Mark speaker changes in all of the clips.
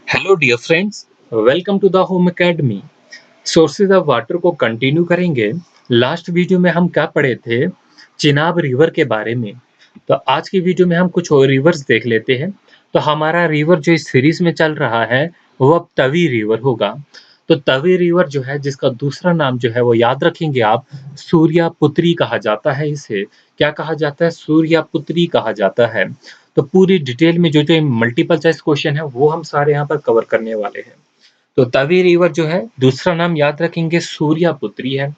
Speaker 1: Hello dear friends, welcome to the home academy. Sources of water को continue करेंगे। Last video में हम क्या पढ़े थे? चिनाब रिवर के बारे में। तो आज की वीडियो में हम कुछ और रिवर्स देख लेते हैं। तो हमारा रिवर जो इस सीरीज में चल रहा है वो अब तवी रिवर होगा। तो तवी रिवर जो है, जिसका दूसरा नाम जो है वो याद रखेंगे आप, सूर्यापुत्री कहा जाता है। इसे क्या कहा जाता है? सूर्यापुत्री कहा जाता है। तो पूरी डिटेल में जो जो मल्टीपल चॉइस क्वेश्चन है वो हम सारे यहाँ पर कवर करने वाले हैं। तो तवी रिवर जो है, दूसरा नाम याद रखेंगे सूर्यापुत्री है।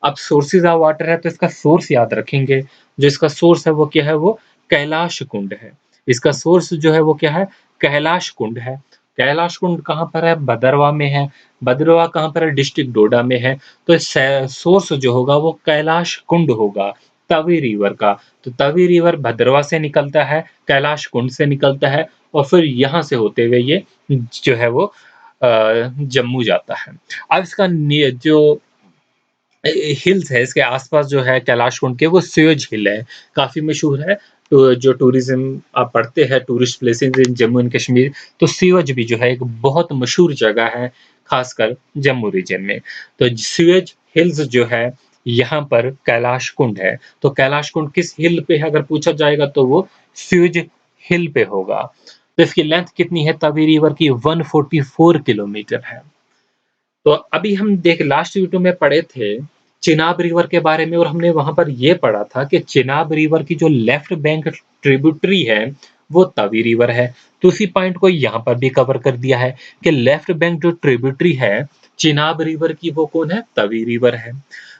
Speaker 1: अब सोर्सेज ऑफ वाटर है तो इसका सोर्स याद रखेंगे। जो इसका सोर्स है वो क्या है? वो कैलाश कुंड है। इसका सोर्स जो है वो क्या है? कैलाश कुंड है। कैलाश कुंड कहाँ पर है? भदरवा में है। भदरवा कहाँ पर है? डिस्ट्रिक्ट डोडा में है। तो सोर्स जो होगा वो कैलाश कुंड होगा तवी रिवर का। तो तवी रिवर भद्रवा से निकलता है, कैलाश कुंड से निकलता है, और फिर यहाँ से होते हुए ये जो है वो जम्मू जाता है। अब इसका जो हिल्स है इसके आसपास जो है कैलाश कुंड के, वो स्योज हिल है, काफी मशहूर है। तो जो टूरिज्म आप पढ़ते हैं, tourist places in Jammu and Kashmir, तो सिवज भी जो है एक बहुत मशहूर जगह है, खासकर जम्मू रीजन में। तो सिवज हिल्स जो है, यहाँ पर कैलाश कुंड है। तो कैलाश कुंड किस हिल पे है अगर पूछा जाएगा तो वो स्यूज हिल पे होगा। तो इसकी लेंथ कितनी है तवी रिवर की? 144 किलोमीटर है। तो अभी हम देख लास्ट वीडियो में पढ़े थे चिनाब रिवर के बारे में, और हमने वहां पर यह पढ़ा था कि चिनाब रिवर की जो लेफ्ट बैंक ट्रिब्यूटरी है वो तवी रिवर है। तो उसी पॉइंट को यहाँ पर भी कवर कर दिया है कि लेफ्ट बैंक जो ट्रिब्यूटरी है चिनाब रिवर की, वो कौन है? तवी रिवर है।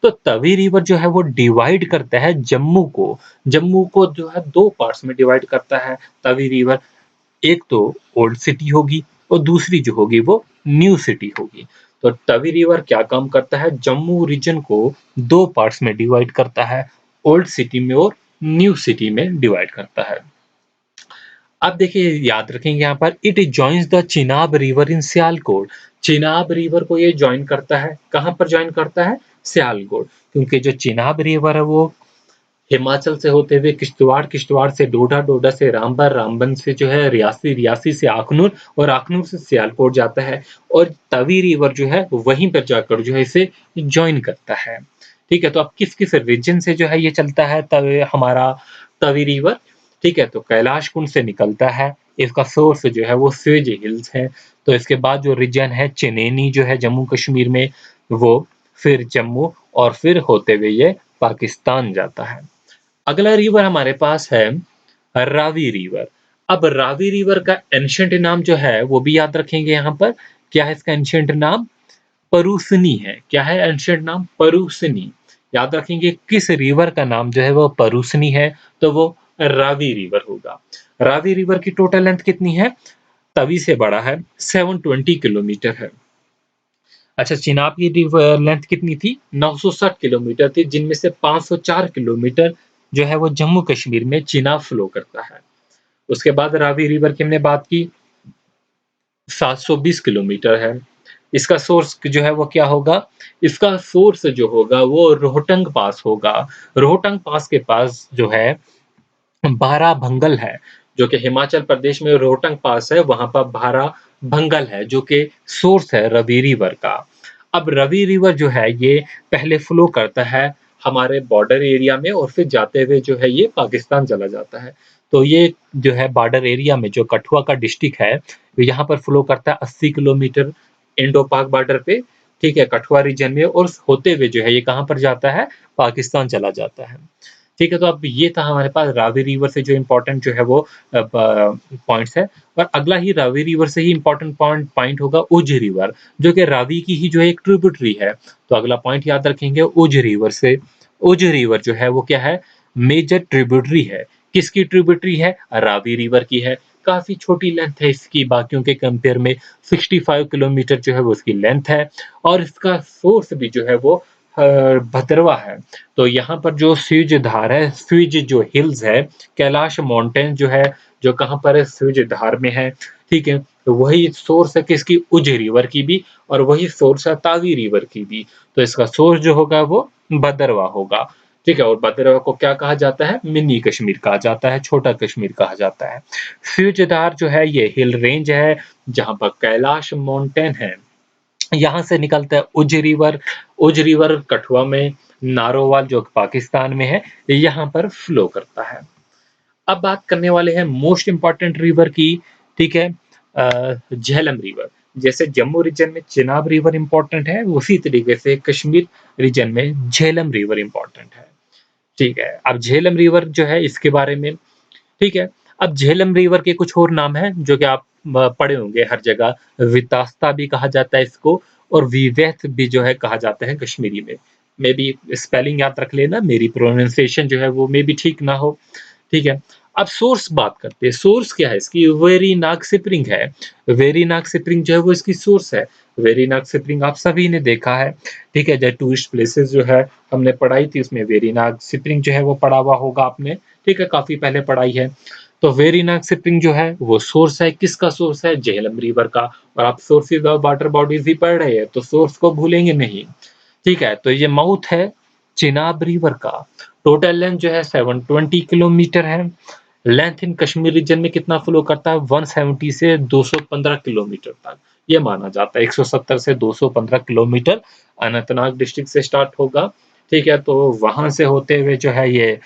Speaker 1: तो तवी रिवर जो है वो डिवाइड करता है जम्मू को जो है दो पार्ट्स में डिवाइड करता है तवी रिवर। एक तो ओल्ड सिटी होगी और दूसरी जो होगी वो न्यू सिटी होगी। तो तवी रिवर क्या काम करता है? जम्मू रीजन को दो पार्ट्स में डिवाइड करता है, ओल्ड सिटी में और न्यू सिटी में डिवाइड करता है। अब देखिए, याद रखेंगे यहाँ पर, it joins the Chenab river in Sialkot. Chenab river को ये ज्वाइन करता है, कहाँ पर ज्वाइन करता है? सियालकोट। क्योंकि जो चिनाब रिवर है वो हिमाचल से होते हुए किश्तवाड़, किश्तवाड़ से डोडा, डोडा से रामबन, रामबन से जो है रियासी, रियासी से आखनूर, और आखनूर से सियालकोट जाता है। और तवी रिवर जो है वहीं पर जाकर जो है इसे ज्वाइन करता है। ठीक है, तो अब किस किस रीजन से जो है ये चलता है हमारा तवी रिवर? ठीक है, तो कैलाश कुंड से निकलता है। इसका सोर्स जो है वो स्वेज हिल्स है। तो इसके बाद जो रीजन है चेनेनी जो है जम्मू कश्मीर में, वो फिर जम्मू, और फिर होते हुए ये पाकिस्तान जाता है। अगला रिवर हमारे पास है रावी रिवर। अब रावी रिवर का एंशिएंट नाम जो है वो भी याद रखेंगे यहाँ पर। क्या है इसका एंशिएंट नाम? परूसनी है। क्या है एंशिएंट नाम? परूसनी। याद रखेंगे किस रिवर का नाम जो है वो परूसनी है, तो वो रावी रिवर होगा। रावी रिवर की टोटल लेंथ कितनी है? तवी से बड़ा है, 720 किलोमीटर है। अच्छा, चिनाब की लेंथ कितनी थी? 960 किलोमीटर थी, जिनमें से 504 किलोमीटर जो है वो जम्मू कश्मीर में चिनाब फ्लो करता है। उसके बाद रावी रिवर की हमने बात की, 720 किलोमीटर है। इसका सोर्स जो है वो क्या होगा? इसका सोर्स जो होगा वो रोहटंग पास होगा। रोहटंग पास के पास जो है बारा भंगल है, जो कि हिमाचल प्रदेश में रोहटंग पास है, वहां पर बारा भंगल है जो कि सोर्स है रवि रिवर का। अब रवि रिवर जो है ये पहले फ्लो करता है हमारे बॉर्डर एरिया में, और फिर जाते हुए जो है ये पाकिस्तान चला जाता है। तो ये जो है बॉर्डर एरिया में जो कठुआ का डिस्ट्रिक्ट है, यहाँ पर फ्लो करता है 80 किलोमीटर इंडो पाक बॉर्डर पे। ठीक है, कठुआ रीजन में, और होते हुए जो है ये कहाँ पर जाता है? पाकिस्तान चला जाता है। ठीक है, तो अब ये था हमारे पास रावी रिवर से जो इम्पोर्टेंट जो है वो पॉइंट्स है। और अगला ही रावी रिवर से ही इम्पोर्टेंट पॉइंट होगा उज रिवर, जो कि रावी की ही जो है एक ट्रिब्यूटरी है। तो अगला पॉइंट याद रखेंगे उज रिवर से। उज रिवर जो है वो क्या है? मेजर ट्रिब्यूटरी है। किसकी ट्रिब्यूटरी है? रावी रिवर की है। काफी छोटी लेंथ है इसकी, बाकियों के कंपेयर में 65 किलोमीटर जो है वो उसकी लेंथ है। और इसका सोर्स भी जो है वो भद्रवा है। तो यहाँ पर जो स्विज धार है, स्विज जो हिल्स है, कैलाश माउंटेन जो है, जो कहाँ पर है? स्विज धार में है। ठीक है, तो वही सोर्स है किसकी? उज रिवर की भी, और वही सोर्स है तावी रिवर की भी। तो इसका सोर्स जो होगा वो भद्रवा होगा। ठीक है, और भद्रवाह को क्या कहा जाता है? मिनी कश्मीर कहा जाता है, छोटा कश्मीर कहा जाता है। फ्यूजदार जो है ये हिल रेंज है, जहाँ पर कैलाश माउंटेन है। यहाँ से निकलता है उज रिवर कठुआ में, नारोवाल जो पाकिस्तान में है, यहाँ पर फ्लो करता है। अब बात करने वाले हैं मोस्ट इंपॉर्टेंट रिवर की, ठीक है, झेलम रिवर। जैसे जम्मू रीजन में चिनाब रिवर इंपॉर्टेंट है, उसी तरीके से कश्मीर रीजन में झेलम रिवर इंपॉर्टेंट है। ठीक है, अब झेलम रिवर जो है इसके बारे में, ठीक है, अब झेलम रिवर के कुछ और नाम हैं जो कि आप पढ़े होंगे हर जगह। वितास्ता भी कहा जाता है इसको, और विवेथ भी जो है कहा जाता है कश्मीरी में। मे बी स्पेलिंग याद रख लेना, मेरी प्रोनाउंसिएशन जो है वो मे बी ठीक ना हो, ठीक है। अब सोर्स बात करते हैं, सोर्स क्या है इसकी? वेरीनाग स्प्रिंग है। वेरीनाग स्प्रिंग जो है वो इसकी सोर्स है। वेरीनाग स्प्रिंग आप सभी ने देखा है, ठीक है, जो टूरिस्ट प्लेसेस जो है हमने पढ़ाई थी उसमें वेरीनाग स्प्रिंग जो है वो पढ़ा हुआ होगा आपने, ठीक है, काफी पहले पढ़ाई है। तो वेरीनाग स्प्रिंग जो है वो सोर्स है, किसका सोर्स है? झेलम रिवर का। और आप सोर्सेज ऑफ वाटर बॉडीज ही पढ़ रहे हैं तो सोर्स को भूलेंगे नहीं, ठीक है। तो ये माउथ है चिनाब रिवर का। टोटल लेंथ जो है 720 किलोमीटर है। लेंथ इन कश्मीर रीजन में कितना फ्लो करता है? 170 से 215 किलोमीटर तक ये माना जाता है। 170 से 215 किलोमीटर अनंतनाग डिस्ट्रिक्ट से स्टार्ट होगा, ठीक है। तो वहां से होते हुए जो है ये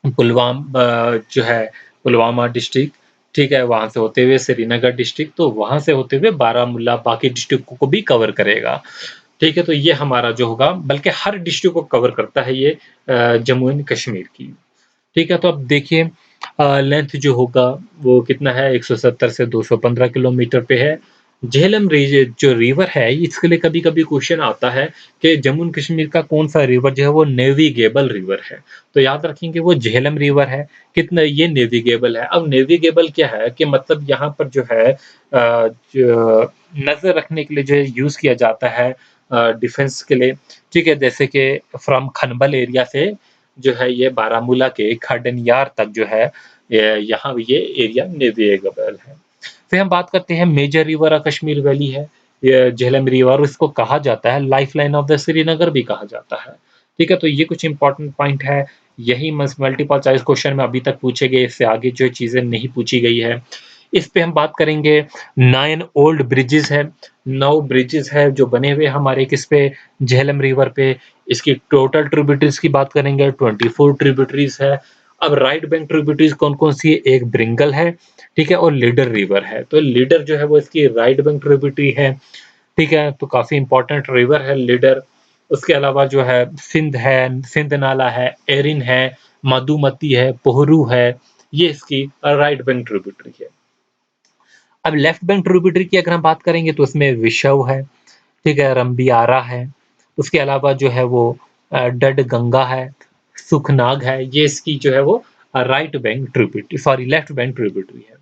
Speaker 1: जो है पुलवामा डिस्ट्रिक्ट, ठीक है, वहां से होते हुए श्रीनगर डिस्ट्रिक्ट, तो वहां से होते हुए बारामूला बाकी डिस्ट्रिक्ट को भी कवर करेगा, ठीक है। तो ये हमारा जो होगा, बल्कि हर डिस्ट्रिक्ट को कवर करता है ये जम्मू एंड कश्मीर की, ठीक है। तो अब देखिए लेंथ जो होगा वो कितना है? 170 से 215 किलोमीटर पे है। झेलम जो रिवर है इसके लिए कभी कभी क्वेश्चन आता है कि जम्मू एंड कश्मीर का कौन सा रिवर जो है वो नेविगेबल रिवर है। तो याद रखेंगे वो झेलम रिवर है। कितना ये नेविगेबल है? अब नेविगेबल क्या है कि मतलब यहाँ पर जो है जो नजर रखने के लिए जो यूज किया जाता है डिफेंस के लिए, ठीक है, जैसे कि फ्रॉम खनबल एरिया से जो है ये बारामूला के खाडनियार तक जो है यहाँ ये एरिया नेविगेबल है। फिर हम बात करते हैं मेजर रिवर कश्मीर वैली है, ये झेलम रिवर, इसको कहा जाता है life line of the Srinagar भी कहा जाता है, ठीक है। तो ये कुछ इंपॉर्टेंट पॉइंट है, यही मल्टीपल चॉइस क्वेश्चन में अभी तक पूछे गए, इससे आगे जो चीजें नहीं पूछी गई है। इस पे हम बात करेंगे। 9 ओल्ड ब्रिजेस है, 9 ब्रिजेस है जो बने हुए हमारे किस पे? झेलम रिवर पे। इसकी टोटल ट्रिब्यूटरीज की बात करेंगे, 24 ट्रिब्यूटरीज है। अब राइट बैंक ट्रिब्यूटरीज कौन कौन सी है? एक ब्रिंगल है, ठीक है, और लीडर रिवर है। तो लीडर जो है वो इसकी राइट बैंक ट्रिब्यूटरी है, ठीक है, तो काफी इंपॉर्टेंट रिवर है लीडर। उसके अलावा जो है सिंध नाला है, एरिन है, मधुमती है, पोहरू है, ये इसकी राइट बैंक ट्रिब्यूटरी है। अब लेफ्ट बैंक ट्रिब्यूटरी की अगर हम बात करेंगे तो उसमें विशव है, ठीक है, रंबियारा है, उसके अलावा जो है वो डड गंगा है, सुखनाग है, ये इसकी जो है वो right bank tributary, sorry left bank tributary है।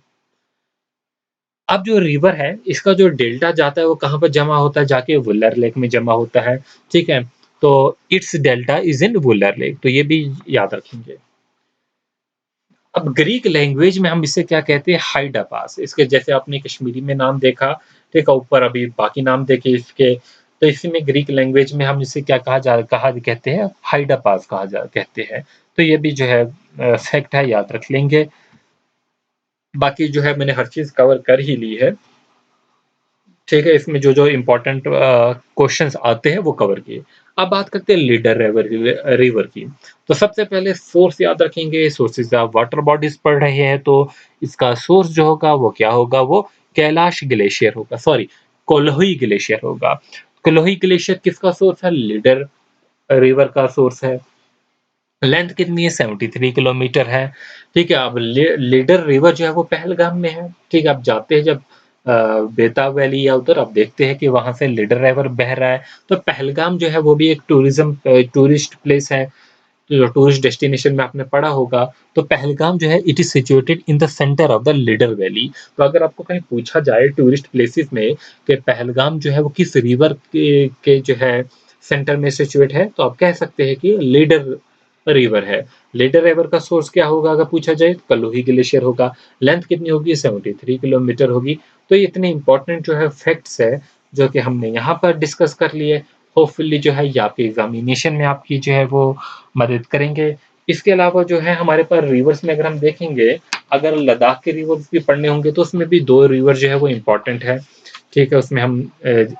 Speaker 1: अब जो रिवर है इसका जो डेल्टा जाता है वो कहाँ पर जमा होता है? जाके वुलर लेक में जमा होता है, ठीक है। तो it's delta is in Wular lake, तो ये भी याद रखेंगे। अब ग्रीक लैंग्वेज में हम इसे क्या कहते हैं? हाइडा पास। इसके जैसे आपने कश्मीरी में नाम देखा, ठीक है, ऊपर अभी बाकी नाम देखे इसके, तो इसमें ग्रीक लैंग्वेज में हम इसे क्या कहा कहते हैं? हाइडा पास कहते हैं। तो ये भी जो है फैक्ट है, याद रख लेंगे। बाकी जो है मैंने हर चीज कवर कर ही ली है, ठीक है। इसमें जो जो इम्पोर्टेंट क्वेश्चंस आते हैं वो कवर किए। अब बात करते हैं लीडर रिवर की। तो सबसे पहले सोर्स याद रखेंगे। सोर्सेज आप वाटर बॉडीज पढ़ रहे हैं तो इसका सोर्स जो होगा वो क्या होगा? वो कैलाश ग्लेशियर होगा, सॉरी कोलोही ग्लेशियर होगा। कोलोही ग्लेशियर किसका सोर्स है? लीडर रिवर का सोर्स है। लेंथ कितनी है? 73 किलोमीटर है, ठीक है। अब लीडर रिवर जो है वो पहलगाम में है, ठीक है। आप जाते हैं जब बेताब वैली या उधर, आप देखते हैं कि वहां से लीडर रिवर बह रहा है। तो पहलगाम जो है वो भी एक टूरिस्ट प्लेस है, जो टूरिस्ट डेस्टिनेशन में आपने पढ़ा होगा। तो पहलगाम जो है it is situated in the centre of the leader valley. तो अगर आपको कहीं पूछा जाए टूरिस्ट प्लेसेस में कि पहलगाम जो है वो किस रिवर के जो है सेंटर में सिचुएट है, तो आप कह सकते हैं कि लीडर रिवर है। लीडर रिवर का सोर्स क्या होगा अगर पूछा जाए? कलोही ग्लेशियर होगा। लेंथ कितनी होगी? 73 किलोमीटर होगी। तो ये इतने इंपॉर्टेंट जो है फैक्ट्स है जो कि हमने यहाँ पर डिस्कस कर लिए। होपफुली जो है ये आपके एग्ज़ामिनेशन में आपकी जो है वो मदद करेंगे। इसके अलावा जो है हमारे पास रिवर्स में अगर हम देखेंगे, अगर लद्दाख के रिवर्स भी पढ़ने होंगे तो उसमें भी 2 रिवर जो है वो इम्पोर्टेंट है, ठीक है? उसमें हम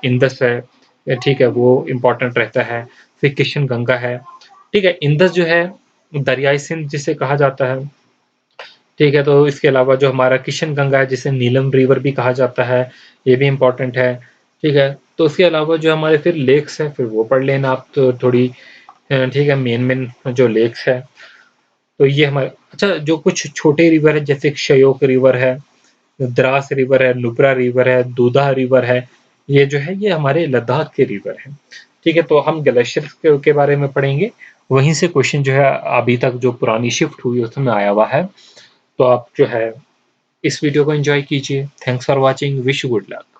Speaker 1: इंदस है, ठीक है? वो इम्पोर्टेंट रहता है, फिर किशन गंगा है, ठीक है? इंदस जो है दरियाई सिंध जिसे कहा जाता है, ठीक है? तो इसके अलावा जो हमारा किशन गंगा है जिसे नीलम रिवर भी कहा जाता है, ये भी इम्पोर्टेंट है, ठीक है? तो उसके अलावा जो हमारे फिर लेक्स हैं, फिर वो पढ़ लेना आप तो थोड़ी ठीक है? मेन-मेन जो लेक्स है, तो ये हमारे अच्छा जो कुछ छोटे रिवर है जैसे श्योक रिवर है, द्रास रिवर है, नुब्रा रिवर है, दूधा रिवर है, ये जो है ये हमारे लद्दाख के रिवर हैं, ठीक है? तो हम ग्लेशियर के बारे में पढ़ेंगे, वहीं से क्वेश्चन जो है अभी तक जो पुरानी शिफ्ट हुई उसमें आया हुआ है। तो आप जो है इस वीडियो को एंजॉय कीजिए। Thanks for watching, wish you good luck.